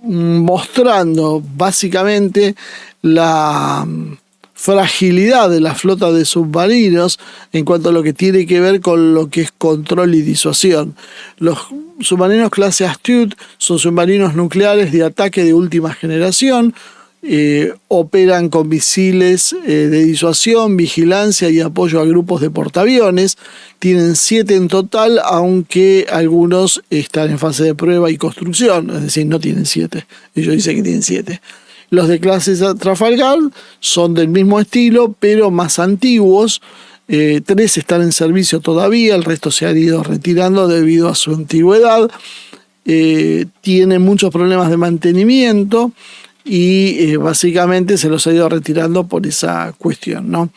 mostrando básicamente la fragilidad de la flota de submarinos en cuanto a lo que tiene que ver con lo que es control y disuasión. Los submarinos clase Astute son submarinos nucleares de ataque de última generación, operan con misiles de disuasión, vigilancia y apoyo a grupos de portaaviones. Tienen 7 en total, aunque algunos están en fase de prueba y construcción, es decir, no tienen 7. Ellos dicen que tienen 7. Los de clase Trafalgar son del mismo estilo, pero más antiguos. 3 están en servicio todavía, el resto se han ido retirando debido a su antigüedad. Tienen muchos problemas de mantenimiento y básicamente se los ha ido retirando por esa cuestión, ¿no?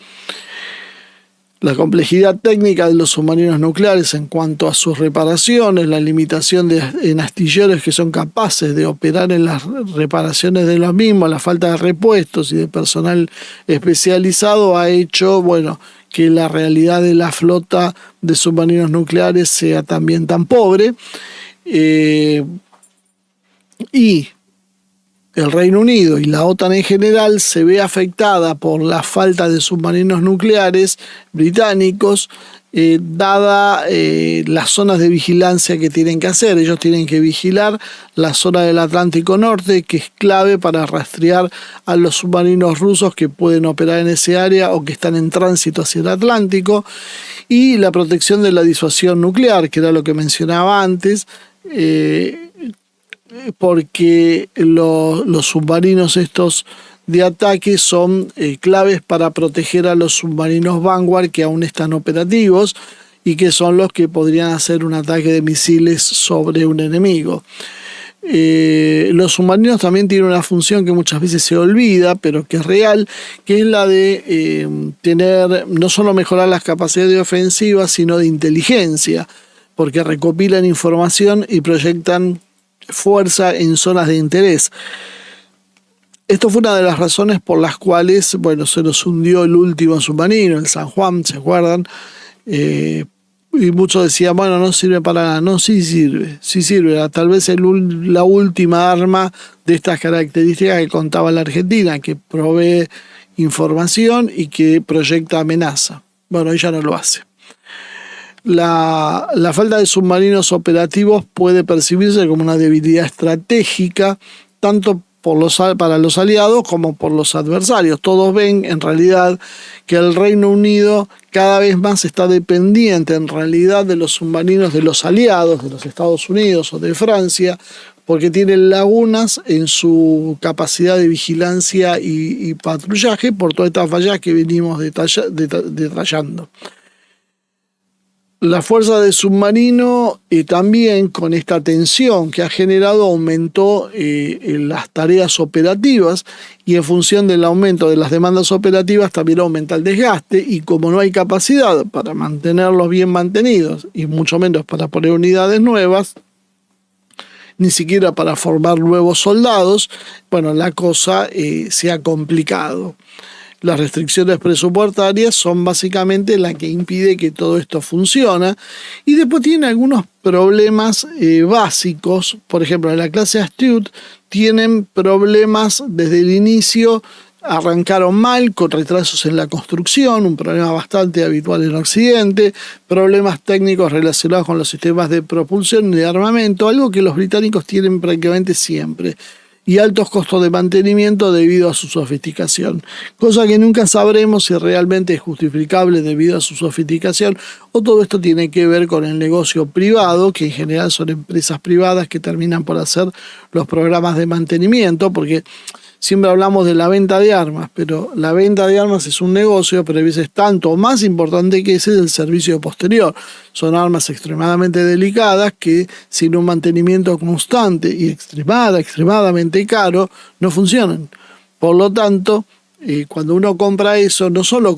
La complejidad técnica de los submarinos nucleares en cuanto a sus reparaciones, la limitación en astilleros que son capaces de operar en las reparaciones de los mismos, la falta de repuestos y de personal especializado ha hecho, bueno, que la realidad de la flota de submarinos nucleares sea también tan pobre. Y el Reino Unido y la OTAN en general se ve afectada por la falta de submarinos nucleares británicos, dada las zonas de vigilancia que tienen que hacer. Ellos tienen que vigilar la zona del Atlántico Norte, que es clave para rastrear a los submarinos rusos que pueden operar en ese área o que están en tránsito hacia el Atlántico, y la protección de la disuasión nuclear, que era lo que mencionaba antes. porque los submarinos estos de ataque son claves para proteger a los submarinos Vanguard que aún están operativos y que son los que podrían hacer un ataque de misiles sobre un enemigo. Los submarinos también tienen una función que muchas veces se olvida, pero que es real, que es la de tener, no solo mejorar las capacidades ofensivas, sino de inteligencia, porque recopilan información y proyectan fuerza en zonas de interés. Esto fue una de las razones por las cuales, bueno, se nos hundió el último submarino, el San Juan, ¿se acuerdan? Y muchos decían, bueno, no sirve para nada. No, sí sirve. Tal vez la última arma de estas características que contaba la Argentina, que provee información y que proyecta amenaza. Bueno, ella no lo hace. La falta de submarinos operativos puede percibirse como una debilidad estratégica, tanto para los aliados como por los adversarios. Todos ven en realidad que el Reino Unido cada vez más está dependiente en realidad de los submarinos de los aliados, de los Estados Unidos o de Francia, porque tienen lagunas en su capacidad de vigilancia y patrullaje por todas estas fallas que venimos detallando. La fuerza de submarino también con esta tensión que ha generado aumentó las tareas operativas y en función del aumento de las demandas operativas también aumenta el desgaste y como no hay capacidad para mantenerlos bien mantenidos y mucho menos para poner unidades nuevas, ni siquiera para formar nuevos soldados, bueno, la cosa se ha complicado. Las restricciones presupuestarias son básicamente la que impide que todo esto funcione y después tiene algunos problemas básicos. Por ejemplo, en la clase Astute tienen problemas desde el inicio, arrancaron mal con retrasos en la construcción, un problema bastante habitual en Occidente, problemas técnicos relacionados con los sistemas de propulsión y de armamento, algo que los británicos tienen prácticamente siempre, y altos costos de mantenimiento debido a su sofisticación, cosa que nunca sabremos si realmente es justificable debido a su sofisticación o todo esto tiene que ver con el negocio privado, que en general son empresas privadas que terminan por hacer los programas de mantenimiento, porque siempre hablamos de la venta de armas, pero la venta de armas es un negocio, pero a veces tanto o más importante que ese es el servicio posterior. Son armas extremadamente delicadas que sin un mantenimiento constante y extremadamente caro no funcionan. Por lo tanto, cuando uno compra eso, no solo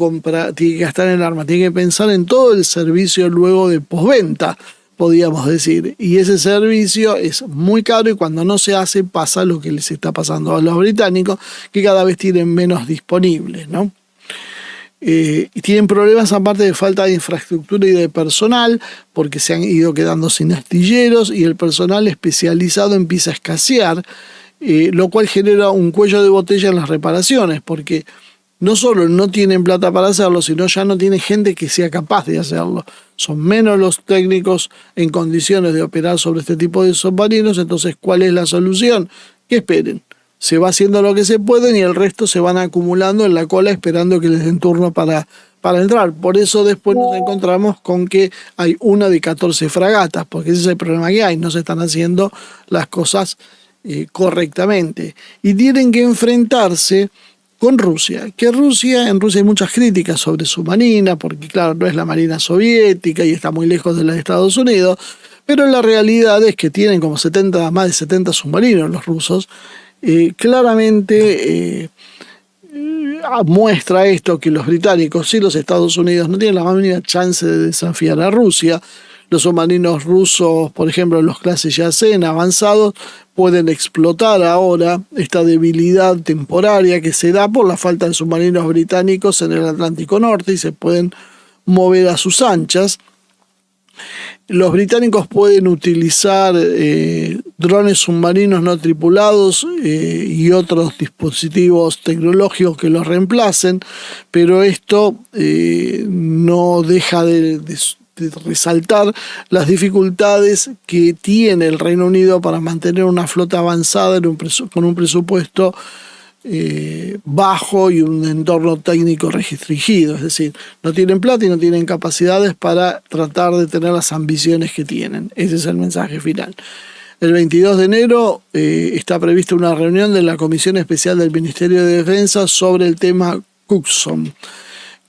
tiene que gastar en el arma, tiene que pensar en todo el servicio luego de postventa, podríamos decir, y ese servicio es muy caro y cuando no se hace pasa lo que les está pasando a los británicos, que cada vez tienen menos disponibles, ¿no? Y tienen problemas aparte de falta de infraestructura y de personal, porque se han ido quedando sin astilleros y el personal especializado empieza a escasear, lo cual genera un cuello de botella en las reparaciones, porque no solo no tienen plata para hacerlo, sino ya no tienen gente que sea capaz de hacerlo. Son menos los técnicos en condiciones de operar sobre este tipo de submarinos, entonces, ¿cuál es la solución? Que esperen. Se va haciendo lo que se puede y el resto se van acumulando en la cola esperando que les den turno para entrar. Por eso después nos encontramos con que hay una de 14 fragatas, porque ese es el problema que hay, no se están haciendo las cosas correctamente. Y tienen que enfrentarse con Rusia, en Rusia hay muchas críticas sobre su marina, porque claro, no es la marina soviética y está muy lejos de la de Estados Unidos, pero la realidad es que tienen como más de 70 submarinos los rusos. Claramente muestra esto que los británicos y los Estados Unidos no tienen la más mínima chance de desafiar a Rusia. Los submarinos rusos, por ejemplo, los clases Yasen avanzados, pueden explotar ahora esta debilidad temporaria que se da por la falta de submarinos británicos en el Atlántico Norte y se pueden mover a sus anchas. Los británicos pueden utilizar drones submarinos no tripulados y otros dispositivos tecnológicos que los reemplacen, pero esto no deja de resaltar las dificultades que tiene el Reino Unido para mantener una flota avanzada con un presupuesto bajo y un entorno técnico restringido, es decir, no tienen plata y no tienen capacidades para tratar de tener las ambiciones que tienen. Ese es el mensaje final. El 22 de enero está prevista una reunión de la Comisión Especial del Ministerio de Defensa sobre el tema Cookson,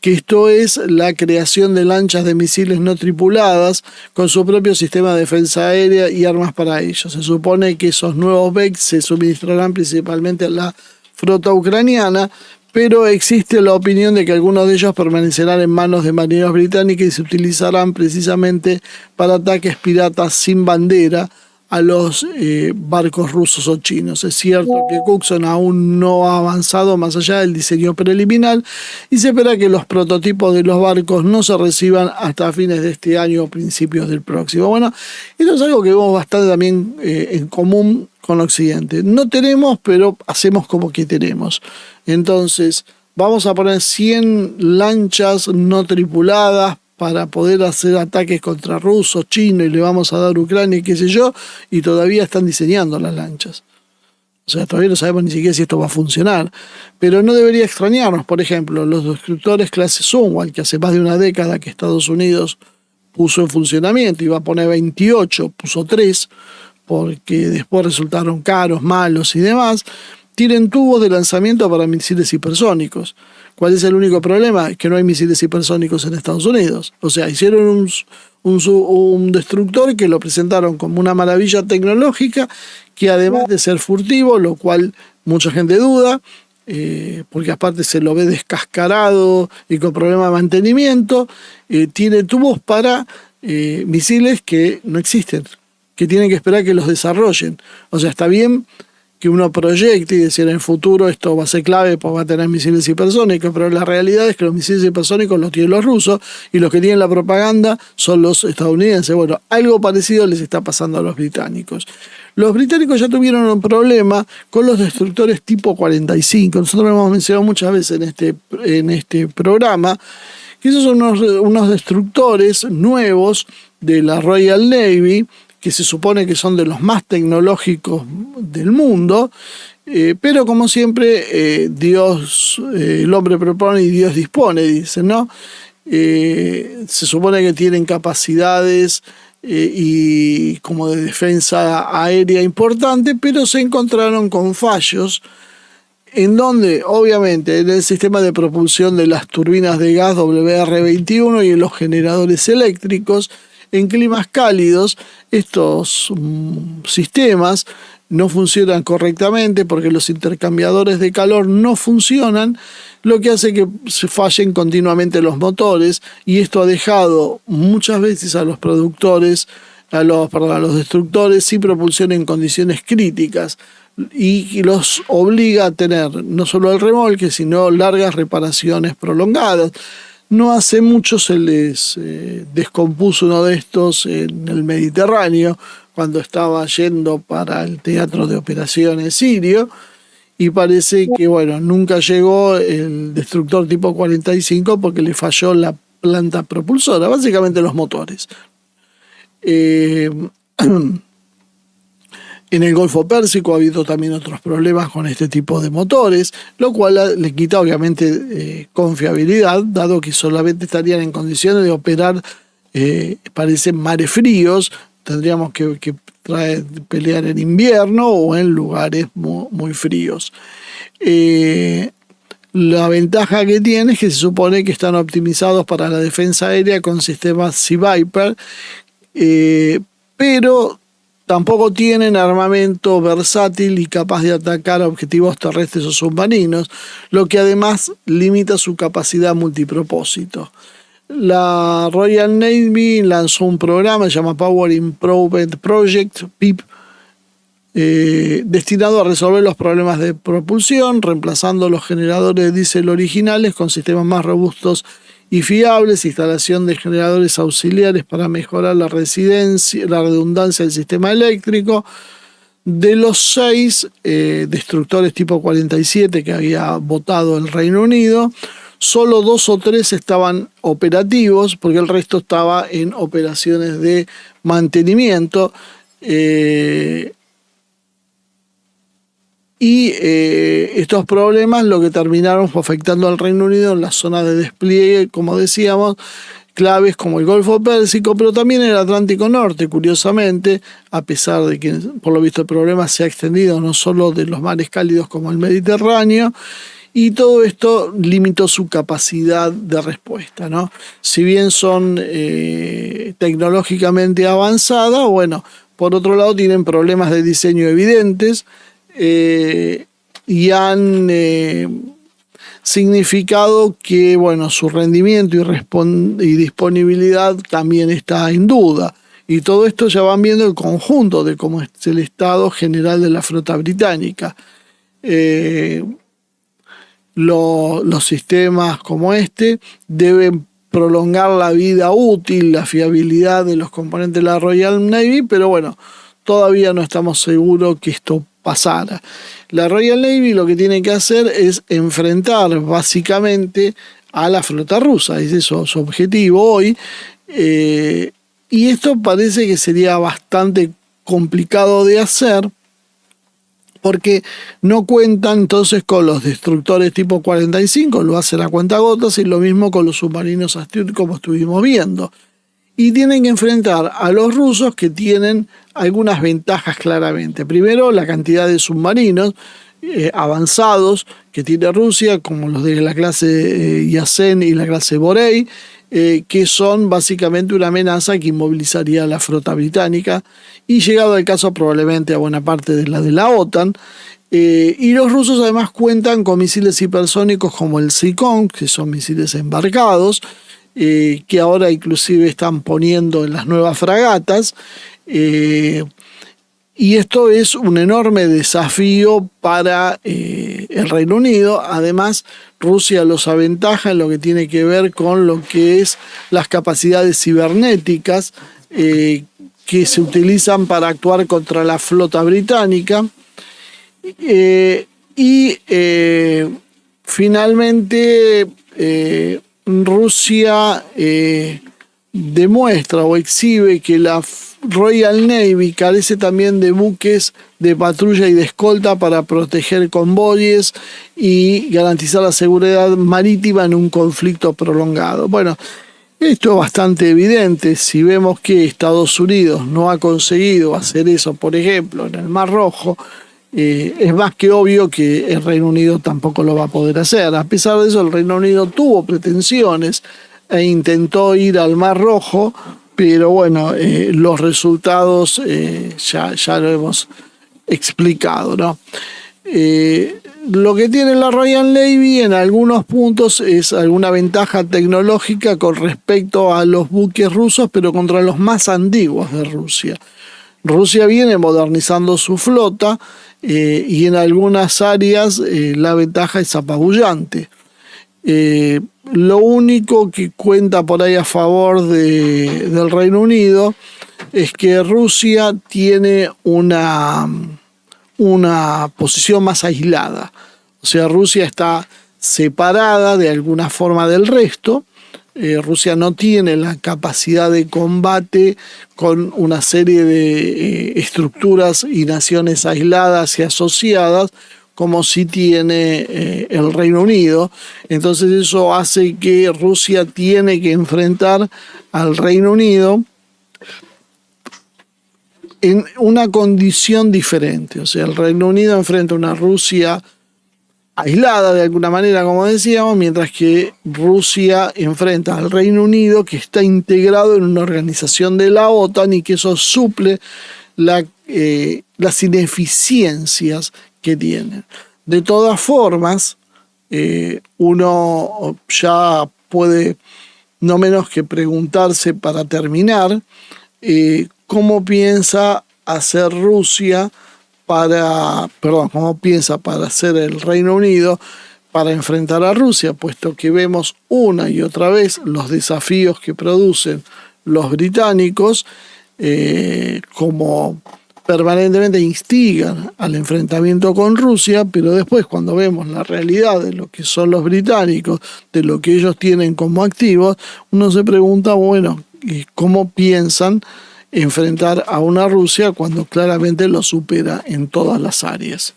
que esto es la creación de lanchas de misiles no tripuladas con su propio sistema de defensa aérea y armas para ello. Se supone que esos nuevos BEC se suministrarán principalmente a la flota ucraniana, pero existe la opinión de que algunos de ellos permanecerán en manos de marineros británicos y se utilizarán precisamente para ataques piratas sin bandera a los barcos rusos o chinos. Es cierto que Cookson aún no ha avanzado más allá del diseño preliminar y se espera que los prototipos de los barcos no se reciban hasta fines de este año o principios del próximo. Bueno, esto es algo que vemos bastante también en común con Occidente. No tenemos, pero hacemos como que tenemos. Entonces, vamos a poner 100 lanchas no tripuladas para poder hacer ataques contra rusos, chinos, y le vamos a dar a Ucrania y qué sé yo, y todavía están diseñando las lanchas. O sea, todavía no sabemos ni siquiera si esto va a funcionar. Pero no debería extrañarnos, por ejemplo, los destructores clase Sunwald, que hace más de una década que Estados Unidos puso en funcionamiento, iba a poner 28, puso 3, porque después resultaron caros, malos y demás, tienen tubos de lanzamiento para misiles hipersónicos. ¿Cuál es el único problema? Que no hay misiles hipersónicos en Estados Unidos. O sea, hicieron un destructor que lo presentaron como una maravilla tecnológica, que además de ser furtivo, lo cual mucha gente duda, porque aparte se lo ve descascarado y con problemas de mantenimiento, tiene tubos para misiles que no existen, que tienen que esperar que los desarrollen. O sea, está bien que uno proyecte y decir en el futuro esto va a ser clave porque va a tener misiles hipersónicos, pero la realidad es que los misiles hipersónicos los tienen los rusos y los que tienen la propaganda son los estadounidenses. Bueno, algo parecido les está pasando a los británicos. Los británicos ya tuvieron un problema con los destructores tipo 45. Nosotros lo hemos mencionado muchas veces en este programa, que esos son unos destructores nuevos de la Royal Navy, que se supone que son de los más tecnológicos del mundo, pero como siempre, Dios, el hombre propone y Dios dispone, dicen, ¿no? Se supone que tienen capacidades y como de defensa aérea importante, pero se encontraron con fallos en donde, obviamente, en el sistema de propulsión de las turbinas de gas WR-21 y en los generadores eléctricos, en climas cálidos, estos sistemas no funcionan correctamente porque los intercambiadores de calor no funcionan, lo que hace que se fallen continuamente los motores, y esto ha dejado muchas veces a los productores, a los destructores sin propulsión en condiciones críticas, y los obliga a tener no solo el remolque, sino largas reparaciones prolongadas. No hace mucho se les descompuso uno de estos en el Mediterráneo, cuando estaba yendo para el teatro de operaciones sirio, y parece que, bueno, nunca llegó el destructor tipo 45 porque le falló la planta propulsora, básicamente los motores. En el Golfo Pérsico ha habido también otros problemas con este tipo de motores, lo cual le quita obviamente confiabilidad, dado que solamente estarían en condiciones de operar, parecen mares fríos. Tendríamos que pelear en invierno o en lugares muy fríos. La ventaja que tiene es que se supone que están optimizados para la defensa aérea con sistemas Sea Viper, pero tampoco tienen armamento versátil y capaz de atacar a objetivos terrestres o submarinos, lo que además limita su capacidad multipropósito. La Royal Navy lanzó un programa que se llama Power Improvement Project, PIP, destinado a resolver los problemas de propulsión, reemplazando los generadores de diésel originales con sistemas más robustos y fiables, instalación de generadores auxiliares para mejorar la redundancia del sistema eléctrico. De los 6 destructores tipo 47 que había votado el Reino Unido, solo 2 o 3 estaban operativos, porque el resto estaba en operaciones de mantenimiento. Estos problemas lo que terminaron fue afectando al Reino Unido en la zona de despliegue, como decíamos, claves como el Golfo Pérsico, pero también el Atlántico Norte, curiosamente, a pesar de que por lo visto el problema se ha extendido no solo de los mares cálidos como el Mediterráneo, y todo esto limitó su capacidad de respuesta, ¿no? Si bien son tecnológicamente avanzadas, bueno, por otro lado tienen problemas de diseño evidentes y han significado que, bueno, su rendimiento y disponibilidad también está en duda. Y todo esto ya van viendo el conjunto de cómo es el estado general de la flota británica. Los sistemas como este deben prolongar la vida útil, la fiabilidad de los componentes de la Royal Navy, pero bueno, todavía no estamos seguros que esto pasara. La Royal Navy lo que tiene que hacer es enfrentar básicamente a la flota rusa, ese es su objetivo hoy, y esto parece que sería bastante complicado de hacer, porque no cuentan entonces con los destructores tipo 45, lo hacen a cuentagotas, y lo mismo con los submarinos Astute como estuvimos viendo. Y tienen que enfrentar a los rusos, que tienen algunas ventajas claramente. Primero, la cantidad de submarinos avanzados que tiene Rusia, como los de la clase Yasen y la clase Borei, que son básicamente una amenaza que inmovilizaría a la flota británica, y llegado el caso probablemente a buena parte de la OTAN. Y los rusos además cuentan con misiles hipersónicos como el Zircon, que son misiles embarcados, que ahora inclusive están poniendo en las nuevas fragatas, y esto es un enorme desafío para el Reino Unido. Además, Rusia los aventaja en lo que tiene que ver con lo que es las capacidades cibernéticas que se utilizan para actuar contra la flota británica. Finalmente, Rusia demuestra o exhibe que la Royal Navy carece también de buques de patrulla y de escolta para proteger convoyes y garantizar la seguridad marítima en un conflicto prolongado. Bueno, esto es bastante evidente. Si vemos que Estados Unidos no ha conseguido hacer eso, por ejemplo, en el Mar Rojo, es más que obvio que el Reino Unido tampoco lo va a poder hacer. A pesar de eso, el Reino Unido tuvo pretensiones e intentó ir al Mar Rojo, pero bueno, los resultados ya lo hemos explicado, ¿no? Lo que tiene la Royal Navy en algunos puntos es alguna ventaja tecnológica con respecto a los buques rusos, pero contra los más antiguos de Rusia. Rusia viene modernizando su flota y en algunas áreas la ventaja es apabullante. Lo único que cuenta por ahí a favor del Reino Unido es que Rusia tiene una posición más aislada. O sea, Rusia está separada de alguna forma del resto. Rusia no tiene la capacidad de combate con una serie de estructuras y naciones aisladas y asociadas como sí tiene el Reino Unido. Entonces eso hace que Rusia tiene que enfrentar al Reino Unido en una condición diferente. O sea, el Reino Unido enfrenta a una Rusia aislada de alguna manera, como decíamos, mientras que Rusia enfrenta al Reino Unido, que está integrado en una organización de la OTAN, y que eso suple las ineficiencias que tienen. De todas formas, uno ya puede no menos que preguntarse, para terminar, cómo piensa hacer cómo piensa para hacer el Reino Unido para enfrentar a Rusia, puesto que vemos una y otra vez los desafíos que producen los británicos, como permanentemente instigan al enfrentamiento con Rusia, pero después, cuando vemos la realidad de lo que son los británicos, de lo que ellos tienen como activos, uno se pregunta, bueno, ¿cómo piensan enfrentar a una Rusia cuando claramente lo supera en todas las áreas?